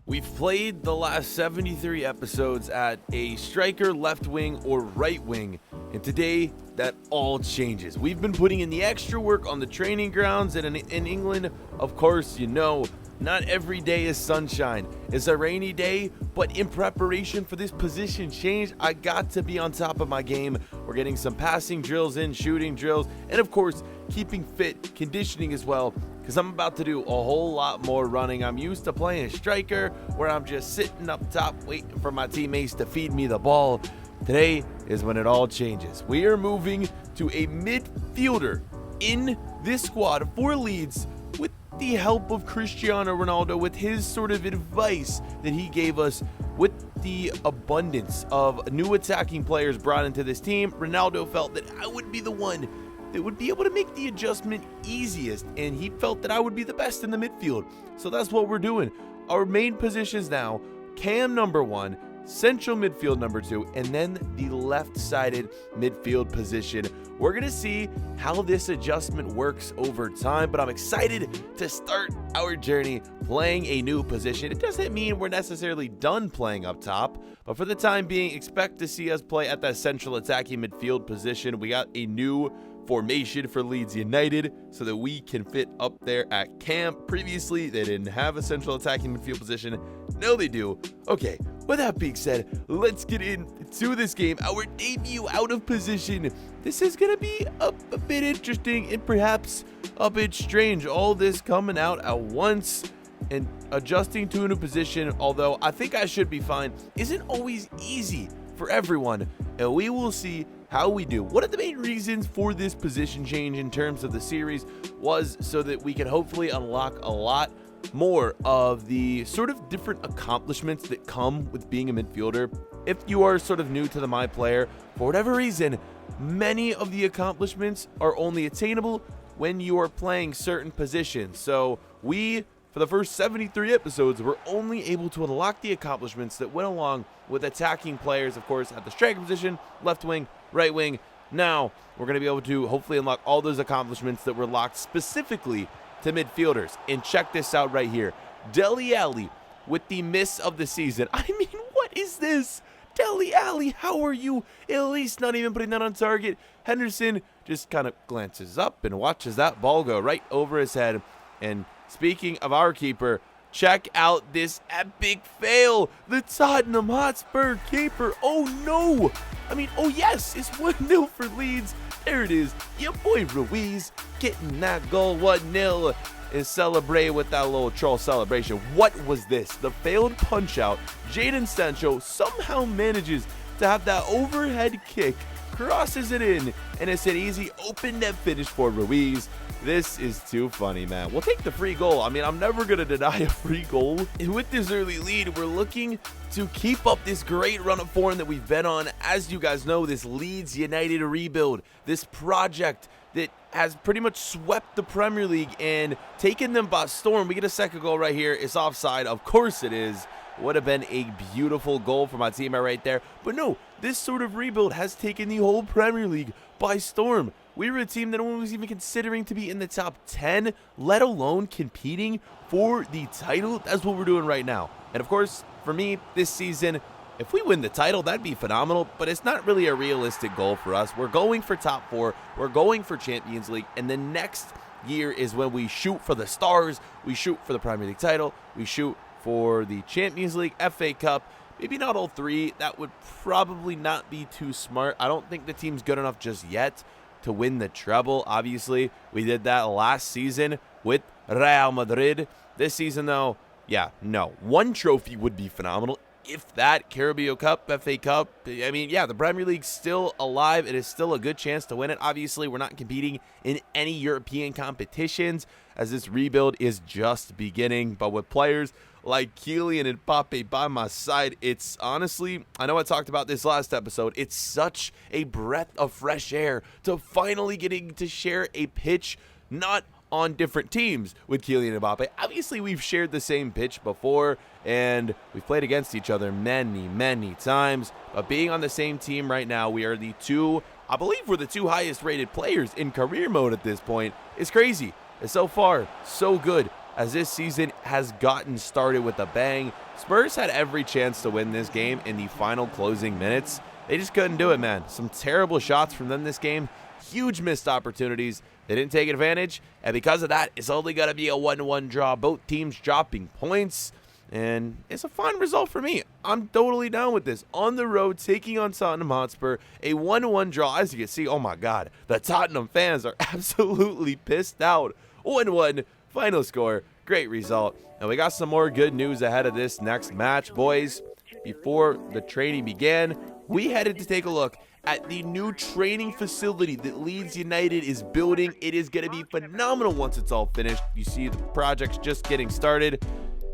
We've played the last 73 episodes at a striker, left wing, or right wing, and today that all changes. We've been putting in the extra work on the training grounds, and in England, of course, you know, not every day is sunshine. It's a rainy day, but in preparation for this position change, I got to be on top of my game. We're getting some passing drills in, shooting drills, and of course, keeping fit, conditioning as well, because I'm about to do a whole lot more running. I'm used to playing a striker where I'm just sitting up top waiting for my teammates to feed me the ball. Today is when it all changes. We are moving to a midfielder in this squad for Leeds with the help of Cristiano Ronaldo, with his sort of advice that he gave us with the abundance of new attacking players brought into this team. Ronaldo felt that I would be the one that would be able to make the adjustment easiest, and he felt that I would be the best in the midfield. So that's what we're doing. Our main positions now: Cam number 1, central midfield number 2, and then the left-sided midfield position. We're going to see how this adjustment works over time, but I'm excited to start our journey playing a new position. It doesn't mean we're necessarily done playing up top, but for the time being, expect to see us play at that central attacking midfield position. We got a new formation for Leeds United so that we can fit up there at camp. Previously, they didn't have a central attacking midfield position. Now they do. Okay, with that being said, let's get into this game. Our debut out of position. This is going to be a bit interesting and perhaps a bit strange. All this coming out at once and adjusting to a new position, although I think I should be fine, isn't always easy for everyone, and we will see how we do. One of the main reasons for this position change in terms of the series was so that we can hopefully unlock a lot more of the sort of different accomplishments that come with being a midfielder. If you are sort of new to the My Player, for whatever reason, many of the accomplishments are only attainable when you are playing certain positions. So we, for the first 73 episodes, we're only able to unlock the accomplishments that went along with attacking players, of course, at the striker position, left wing, right wing. Now, we're going to be able to hopefully unlock all those accomplishments that were locked specifically to midfielders. And check this out right here. Dele Alli with the miss of the season. I mean, what is this? Dele Alli, how are you at least not even putting that on target? Henderson just kind of glances up and watches that ball go right over his head. And speaking of our keeper, check out this epic fail. The Tottenham Hotspur keeper. Oh no. I mean, oh yes, it's 1-0 for Leeds. There it is. Your boy Ruiz getting that goal, 1-0. And celebrate with that little troll celebration. What was this? The failed punch out. Jadon Sancho somehow manages to have that overhead kick, crosses it in, and it's an easy open net finish for Ruiz. This is too funny, man. We'll take the free goal. I mean, I'm never going to deny a free goal. And with this early lead, we're looking to keep up this great run of form that we've been on. As you guys know, this Leeds United rebuild, this project that has pretty much swept the Premier League and taken them by storm. We get a second goal right here. It's offside. Of course it is. Would have been a beautiful goal for my teammate right there. But no, this sort of rebuild has taken the whole Premier League by storm. We were a team that no one was even considering to be in the top 10, let alone competing for the title. That's what we're doing right now. And of course, for me, this season, if we win the title, that'd be phenomenal, but it's not really a realistic goal for us. We're going for top 4, we're going for Champions League, and the next year is when we shoot for the stars, we shoot for the Premier League title, we shoot for the Champions League, FA Cup, maybe not all 3. That would probably not be too smart. I don't think the team's good enough just yet to win the treble. Obviously, we did that last season with Real Madrid. This season, though, yeah, no. 1 trophy would be phenomenal. If that, Carabao Cup, FA Cup, I mean, yeah, the Premier League's still alive. It is still a good chance to win it. Obviously, we're not competing in any European competitions as this rebuild is just beginning. But with players like Kylian Mbappe by my side, it's honestly, I know I talked about this last episode, it's such a breath of fresh air to finally getting to share a pitch, not on different teams with Kylian Mbappe. Obviously, we've shared the same pitch before, and we've played against each other many times. But being on the same team right now, we are the 2, I believe we're the 2 highest rated players in career mode at this point. It's crazy. And so far, so good. as this season has gotten started with a bang. Spurs had every chance to win this game in the final closing minutes. They just couldn't do it, man. Some terrible shots from them this game. Huge missed opportunities. They didn't take advantage, and because of that, it's only going to be a 1-1 draw. Both teams dropping points, and it's a fine result for me. I'm totally down with this. On the road, taking on Tottenham Hotspur, a 1-1 draw. As you can see, oh my God, the Tottenham fans are absolutely pissed out. 1-1, final score, great result. And we got some more good news ahead of this next match, boys. Before the training began, we headed to take a look at the new training facility that Leeds United is building. It is going to be phenomenal once it's all finished. You see the project's just getting started.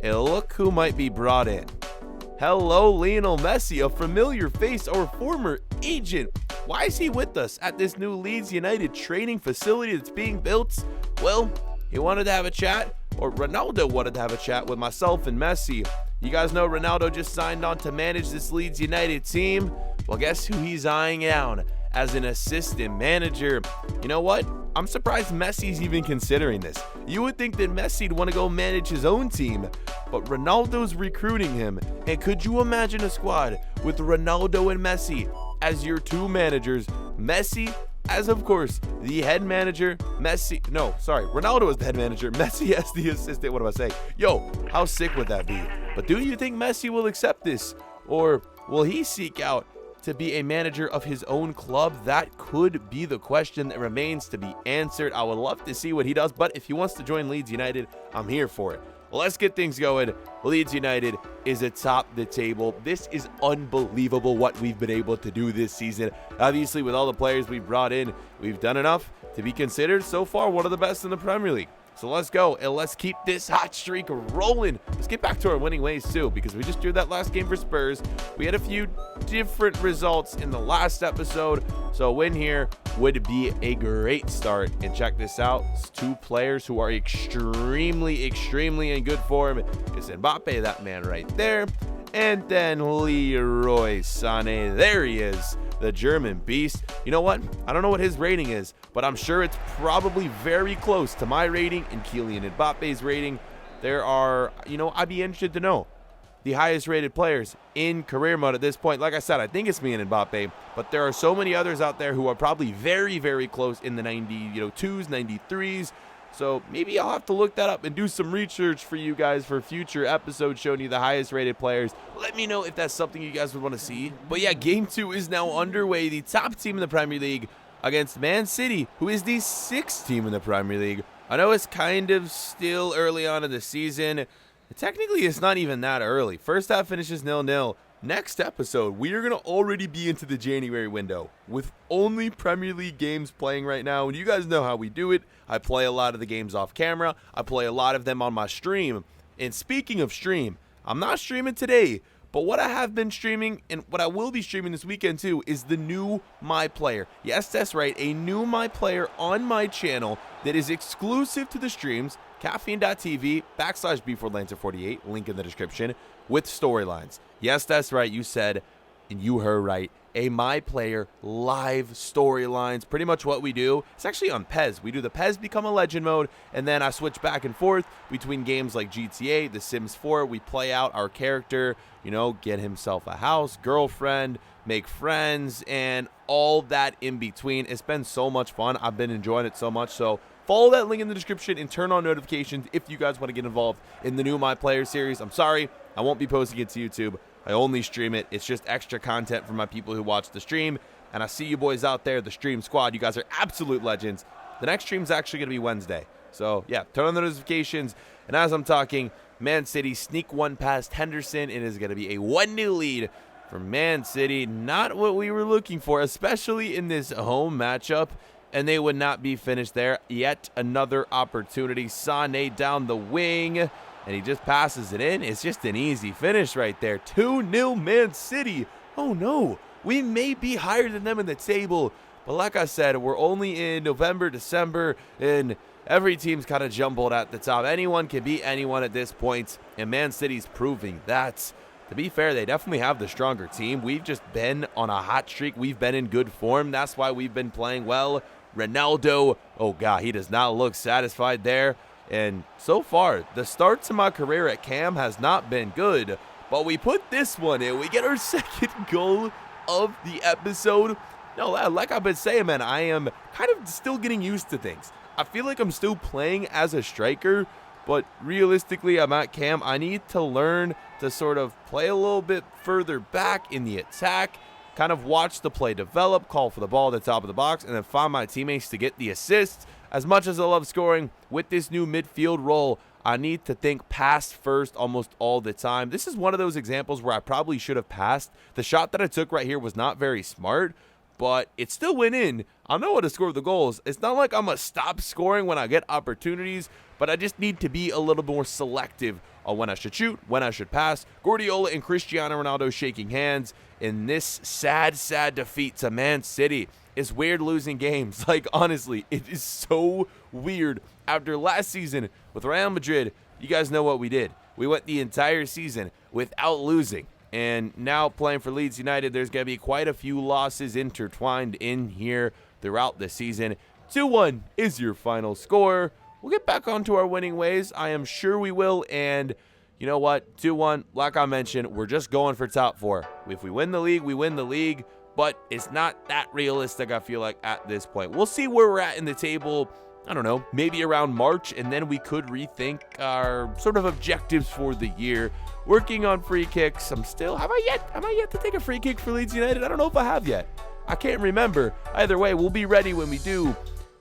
And look who might be brought in. Hello, Lionel Messi, a familiar face, our former agent. Why is he with us at this new Leeds United training facility that's being built? Well, he wanted to have a chat, or Ronaldo wanted to have a chat with myself and Messi. You guys know Ronaldo just signed on to manage this Leeds United team. Well, guess who he's eyeing out as an assistant manager? You know what? I'm surprised Messi's even considering this. You would think that Messi'd want to go manage his own team, but Ronaldo's recruiting him. And could you imagine a squad with Ronaldo and Messi as your two managers? Messi as, of course, the head manager. Ronaldo is the head manager. Messi as the assistant. What am I saying? Yo, how sick would that be? But do you think Messi will accept this? Or will he seek out to be a manager of his own club? That could be the question that remains to be answered. I would love to see what he does, but if he wants to join Leeds United, I'm here for it. Well, let's get things going. Leeds United is atop the table. This is unbelievable what we've been able to do this season. Obviously, with all the players we've brought in, we've done enough to be considered so far one of the best in the Premier League. So let's go, and let's keep this hot streak rolling. Let's get back to our winning ways too, because we just drew that last game for Spurs. We had a few different results in the last episode, so a win here would be a great start. And check this out, it's two players who are extremely in good form. It's Mbappe, that man right there, and then Leroy Sané. There he is, the German beast. You know what? I don't know what his rating is, but I'm sure it's probably very close to my rating and Kylian Mbappe's rating. There are, I'd be interested to know the highest rated players in career mode at this point. Like I said, I think it's me and Mbappe, but there are so many others out there who are probably very close in the 92s, 93s. So maybe I'll have to look that up and do some research for you guys for future episodes showing you the highest rated players. Let me know if that's something you guys would want to see. But yeah, game 2 is now underway. The top team in the Premier League against Man City, who is the 6th team in the Premier League. I know it's kind of still early on in the season. Technically, it's not even that early. First half finishes 0-0. Next episode, we are going to already be into the January window with only Premier League games playing right now. And you guys know how we do it. I play a lot of the games off camera. I play a lot of them on my stream. And speaking of stream, I'm not streaming today, but what I have been streaming and what I will be streaming this weekend too is the new My Player. Yes, that's right, a new My Player on my channel that is exclusive to the streams, caffeine.tv/B4Lancer48, link in the description, with storylines. Yes, that's right, you said, and you heard right, a My Player live storylines. Pretty much what we do, it's actually on PES. We do the PES Become a Legend mode, and then I switch back and forth between games like GTA, The Sims 4. We play out our character, get himself a house, girlfriend, make friends, and all that in between. It's been so much fun. I've been enjoying it so much, so follow that link in the description and turn on notifications if you guys want to get involved in the new My Player series. I'm sorry, I won't be posting it to YouTube. I only stream it. It's just extra content for my people who watch the stream. And I see you boys out there, the stream squad. You guys are absolute legends. The next stream's actually going to be Wednesday. So, yeah, turn on the notifications. And as I'm talking, Man City sneak one past Henderson. It is going to be a 1-0 lead for Man City. Not what we were looking for, especially in this home matchup. And they would not be finished there. Yet another opportunity. Sané down the wing. And he just passes it in. It's just an easy finish right there. 2-0 Man City. Oh no, we may be higher than them in the table. But like I said, we're only in November, December, and every team's kind of jumbled at the top. Anyone can beat anyone at this point, and Man City's proving that. To be fair, they definitely have the stronger team. We've just been on a hot streak. We've been in good form. That's why we've been playing well. Ronaldo, oh God, he does not look satisfied there. And so far, the start to my career at Cam has not been good, but we put this one in. We get our second goal of the episode. No, like I've been saying, man, I am kind of still getting used to things. I feel like I'm still playing as a striker, but realistically, I'm at Cam. I need to learn to sort of play a little bit further back in the attack, kind of watch the play develop, call for the ball at the top of the box, and then find my teammates to get the assists. As much as I love scoring, with this new midfield role, I need to think pass first almost all the time. This is one of those examples where I probably should have passed. The shot that I took right here was not very smart, but it still went in. I know how to score the goals. It's not like I'm going to stop scoring when I get opportunities, but I just need to be a little more selective on when I should shoot, when I should pass. Guardiola and Cristiano Ronaldo shaking hands in this sad, sad defeat to Man City. It's weird losing games. Like, honestly, it is so weird. After last season with Real Madrid, you guys know what we did. We went the entire season without losing. And now playing for Leeds United, there's going to be quite a few losses intertwined in here throughout the season. 2-1 is your final score. We'll get back onto our winning ways. I am sure we will. And you know what? 2-1, like I mentioned, we're just going for top 4. If we win the league, we win the league. But it's not that realistic, I feel like, at this point. We'll see where we're at in the table, I don't know, maybe around March, and then we could rethink our sort of objectives for the year. Working on free kicks. Have I yet to take a free kick for Leeds United? I don't know if I have yet. I can't remember. Either way, we'll be ready when we do.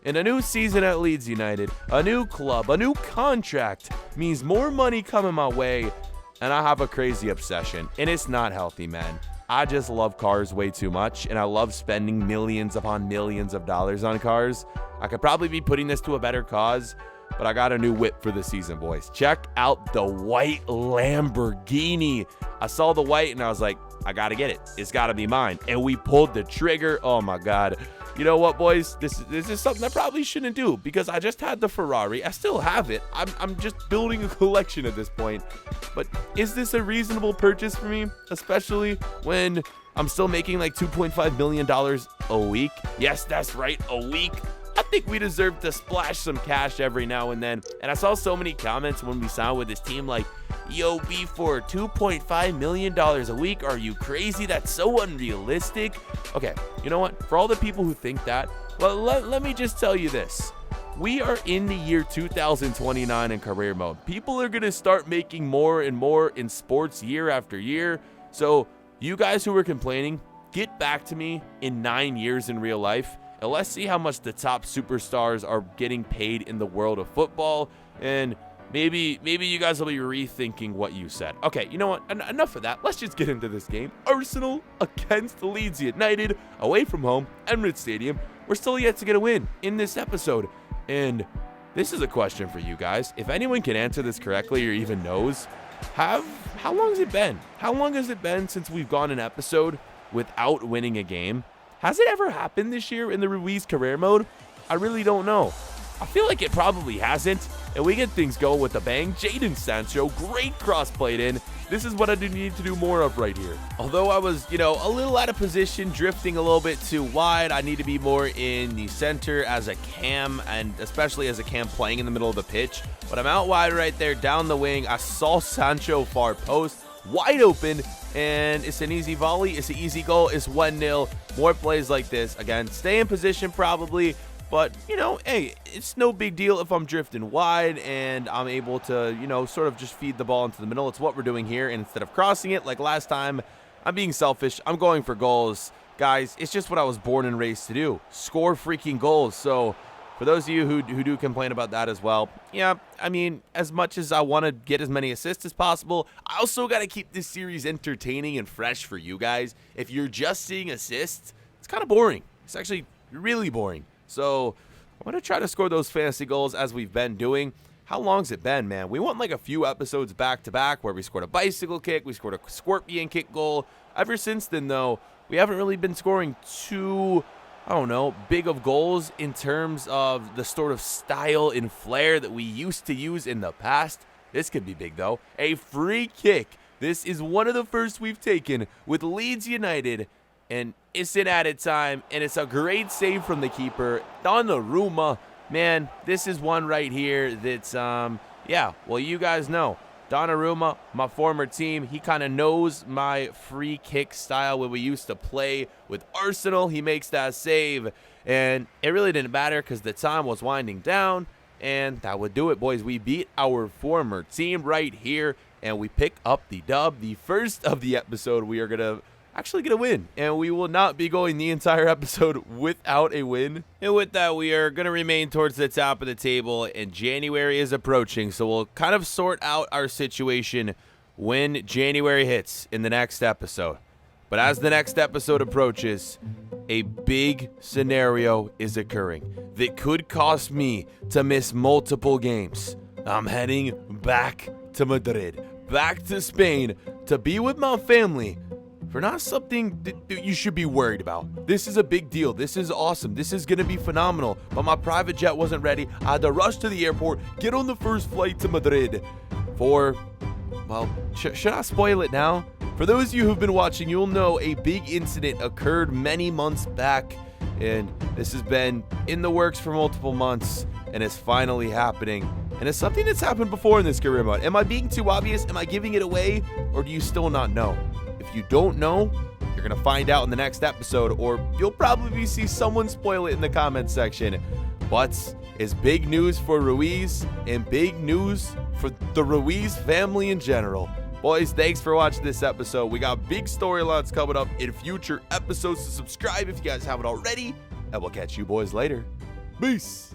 And a new season at Leeds United, a new club, a new contract means more money coming my way, and I have a crazy obsession, and it's not healthy, man. I just love cars way too much, and I love spending millions upon millions of dollars on cars. I could probably be putting this to a better cause, but I got a new whip for the season, boys. Check out the white Lamborghini. I saw the white, and I was like, I got to get it. It's got to be mine. And we pulled the trigger. Oh, my God. You know what, boys? This is something I probably shouldn't do because I just had the Ferrari. I still have it. I'm just building a collection at this point. But is this a reasonable purchase for me? Especially when I'm still making like $2.5 million a week. Yes, that's right, a week. I think we deserve to splash some cash every now and then. And I saw so many comments when we signed with this team like, yo, B, for $2.5 million a week, are you crazy? That's so unrealistic. Okay, you know what? For all the people who think that, well, let me just tell you this. We are in the year 2029 in career mode. People are going to start making more and more in sports year after year. So you guys who are complaining, get back to me in 9 years in real life. And let's see how much the top superstars are getting paid in the world of football. And maybe you guys will be rethinking what you said. Okay, you know what? Enough of that. Let's just get into this game. Arsenal against Leeds United, away from home, Emirates Stadium. We're still yet to get a win in this episode. And this is a question for you guys. If anyone can answer this correctly or even knows, how long has it been? How long has it been since we've gone an episode without winning a game? Has it ever happened this year in the Ruiz career mode? I really don't know. I feel like it probably hasn't. And we get things going with a bang. Jadon Sancho, great cross played in. This is what I need to do more of right here. Although I was, a little out of position, drifting a little bit too wide, I need to be more in the center as a cam, and especially as a cam playing in the middle of the pitch. But I'm out wide right there, down the wing. I saw Sancho far post, wide open, and it's an easy volley. It's an easy goal. It's 1-0. More plays like this. Again, stay in position probably. But, hey, it's no big deal if I'm drifting wide and I'm able to, sort of just feed the ball into the middle. It's what we're doing here. And instead of crossing it like last time, I'm being selfish. I'm going for goals. Guys, it's just what I was born and raised to do. Score freaking goals. So for those of you who do complain about that as well, yeah, I mean, as much as I want to get as many assists as possible, I also got to keep this series entertaining and fresh for you guys. If you're just seeing assists, it's kind of boring. It's actually really boring. So I'm going to try to score those fantasy goals as we've been doing. How long's it been, man? We went like a few episodes back-to-back where we scored a bicycle kick, we scored a scorpion kick goal. Ever since then, though, we haven't really been scoring too, big of goals in terms of the sort of style and flair that we used to use in the past. This could be big, though. A free kick. This is one of the first we've taken with Leeds United. And it's in added time, and it's a great save from the keeper. Donnarumma, man, this is one right here that's, yeah, well, you guys know. Donnarumma, my former team, he kind of knows my free kick style when we used to play with Arsenal. He makes that save, and it really didn't matter because the time was winding down, and that would do it, boys. We beat our former team right here, and we pick up the dub. The first of the episode, we are going to actually get a win, and we will not be going the entire episode without a win. And with that, we are going to remain towards the top of the table, and January is approaching, so we'll kind of sort out our situation when January hits in the next episode. But as the next episode approaches, a big scenario is occurring that could cost me to miss multiple games. I'm heading back to Madrid, back to Spain, to be with my family for not something that you should be worried about. This is a big deal. This is awesome. This is going to be phenomenal. But my private jet wasn't ready. I had to rush to the airport, get on the first flight to Madrid for, well, should I spoil it now? For those of you who've been watching, you'll know a big incident occurred many months back, and this has been in the works for multiple months, and it's finally happening. And it's something that's happened before in this career mode. Am I being too obvious? Am I giving it away? Or do you still not know? If you don't know, you're going to find out in the next episode, or you'll probably see someone spoil it in the comments section. But it's big news for Ruiz and big news for the Ruiz family in general. Boys, thanks for watching this episode. We got big storylines coming up in future episodes, so subscribe if you guys haven't already, and we'll catch you boys later. Peace.